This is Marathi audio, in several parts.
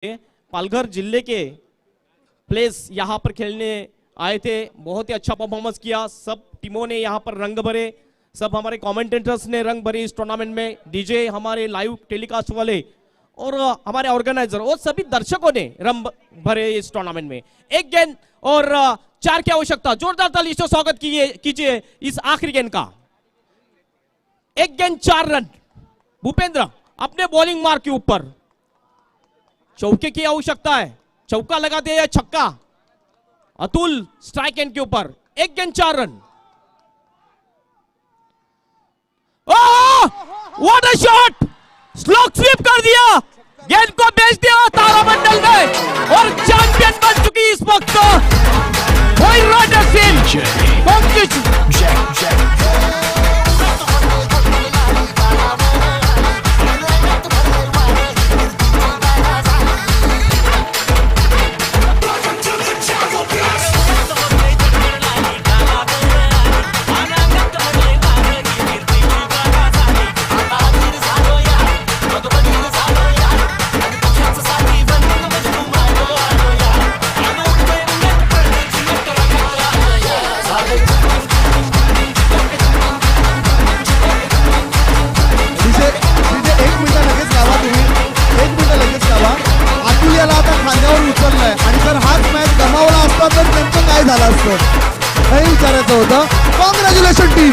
पालघर जिले के प्लेयर्स यहाँ पर खेलने आए थे, बहुत ही अच्छा परफॉर्मेंस किया। सब टीमों ने यहाँ पर रंग भरे, सब हमारे कमेंटेटर्स ने रंग भरे इस टूर्नामेंट में। डीजे, हमारे लाइव टेलीकास्ट वाले और हमारे ऑर्गेनाइजर और सभी दर्शकों ने रंग भरे इस टूर्नामेंट में। एक गेंद और 4 की आवश्यकता, जोरदार ताली से स्वागत कीजिए इस आखिरी गेंद का। एक गेंद 4 रन। भूपेंद्र अपने बॉलिंग मार्क के ऊपर, चौके की आवश्यकता है, चौका लगाते या छक्का। अतुल स्ट्राइक एंड के ऊपर, एक गेंद 4 run. What a shot, slog sweep कर दिया, गेंद को बेच दिया तारामंडल में और चैंपियन बन चुकी इस वक्त विचारायचं होतं। Congratulation team.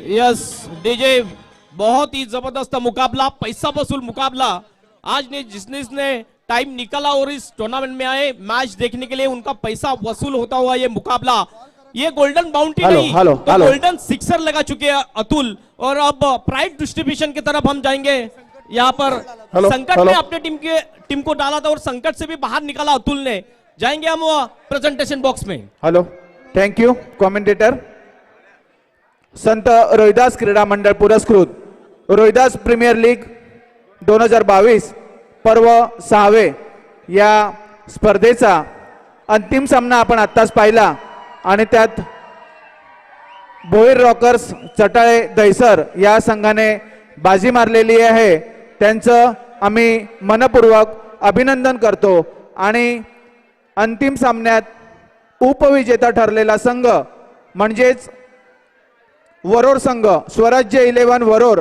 यस डीजे, बहुत ही जबरदस्त मुकाबला, पैसा वसूल मुकाबला। आज ने जिसने टाइम निकाला और इस टूर्नामेंट में आए मैच देखने के लिए, उनका पैसा वसूल होता हुआ ये मुकाबला। ये गोल्डन बाउंड्री नहीं तो गोल्डन सिक्सर लगा चुके हैं अतुल। और अब प्राइज डिस्ट्रीब्यूशन की तरफ हम जाएंगे। यहाँ पर संकट ने अपने टीम को डाला था और संकट से भी बाहर निकाला अतुल ने। जाएंगे हम प्रेजेंटेशन बॉक्स में। Hello, thank you commentator. संत रोहिदास क्रीडा मंडळ पुरस्कृत रोहिदास प्रीमियर लीग 2022 पर्व 6वे या स्पर्धेचा अंतिम सामना आपण आत्ताच पाहिला आणि त्यात भोईर रॉकर्स चटाळे दहिसर या संघाने बाजी मारलेली आहे। त्यांचं आम्ही मनपूर्वक अभिनंदन करतो आणि अंतिम सामन्यात उपविजेता ठरलेला संघ म्हणजेच वरोर संघ, स्वराज्य 11 वरोर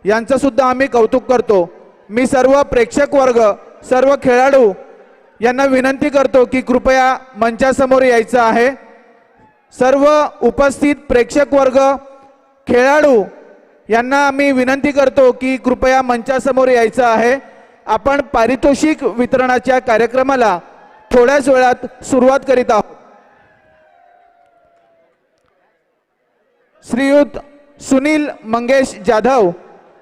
यांचं सुद्धा आम्ही कौतुक करतो। मी सर्व प्रेक्षक वर्ग, सर्व खेळाडू यांना विनंती करतो की कृपया मंचासमोर यायचं आहे। सर्व उपस्थित प्रेक्षक वर्ग, खेळाडू यांना आम्ही विनंती करतो की कृपया मंचासमोर यायचं आहे। आपण पारितोषिक वितरणाच्या कार्यक्रमाला थोड्याच वेळात सुरुवात करीत आहोत। श्रीयुत सुनील मंगेश जाधव,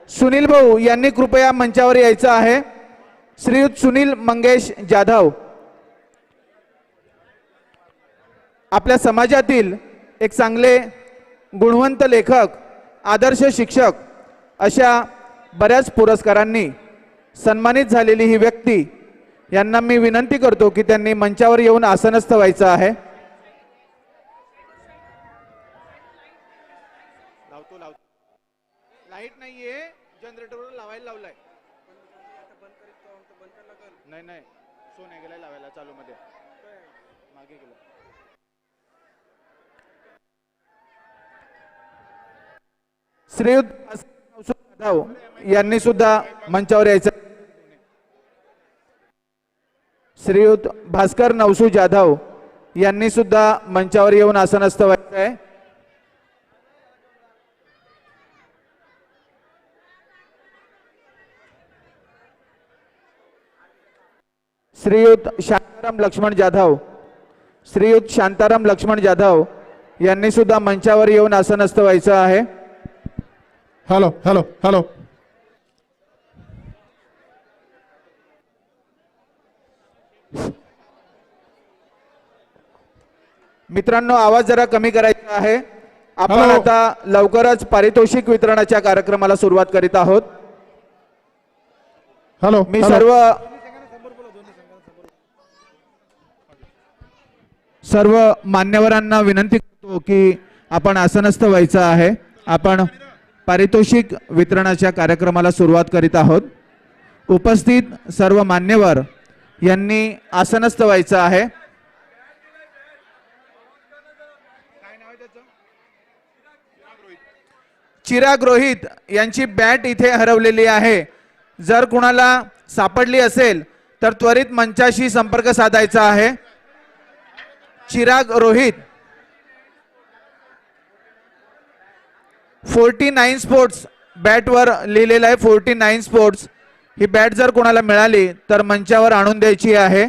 सुनील भाऊ यांनी कृपया मंचावर यायचं आहे। श्रीयुत सुनील मंगेश जाधव आपल्या समाजातील एक चांगले गुणवंत लेखक, आदर्श शिक्षक अशा बऱ्याच पुरस्कारांनी सन्मानित झालेली ही व्यक्ती, यांना मी विनंती करतो की त्यांनी मंचावर येऊन आसनस्थ व्हायचं आहे। लाईट नाहीये, जनरेटरवर लावायला लावलाय। नाही सोने गेलाय लावायला चालू मध्ये, मागे गेला। श्रीयुत जाधव यांनी सुद्धा मंचावर यायचं। श्रीयुत भास्कर नवसू जाधव यांनी सुद्धा मंचावर येऊन आसनस्थ व्हायचं आहे। श्रीयुत शांताराम लक्ष्मण जाधव, श्रीयुत शांताराम लक्ष्मण जाधव यांनी सुद्धा मंचावर येऊन आसनस्थ व्हायचं आहे. Hello hello hello. मित्रांनो, आवाज जरा कमी करायचा आहे. आपण हॅलो. आता लवकरच पारितोषिक वितरणाच्या कार्यक्रमाला सुरुवात करीत आहोत. हॅलो. मी हॅलो. सर्व मान्यवरांना विनंती करतो की आपण आसनस्थ व्हायचं आहे. आपण पारितोषिक वितरणाच्या कार्यक्रमाला सुरुवात करीत आहोत. उपस्थित सर्व मान्यवर यांनी आसनस्थ व्हायचं आहे. चिराग रोहित यांची बॅट इथे हरवलेली आहे. जर कुणाला सापडली असेल तर त्वरित मंचाशी संपर्क साधायचा आहे. चिराग रोहित 49 स्पोर्ट्स बॅटवर लिहिलेलं आहे. 49 स्पोर्ट्स ही बॅट जर कोणाला मिळाली तर मंचावर आणून द्यायची आहे.